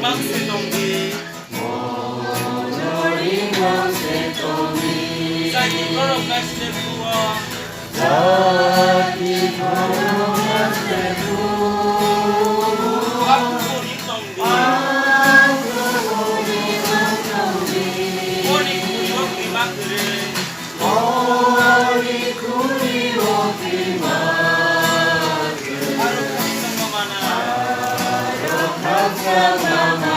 mangsetongi Monori mangsetongi Saki korokashite kuwa Saki korokashite kuwa Akukuri tongi Mori kuri wo kimakure Mori kuri wo kimakure Haru kami sama mana Haru kami sama mana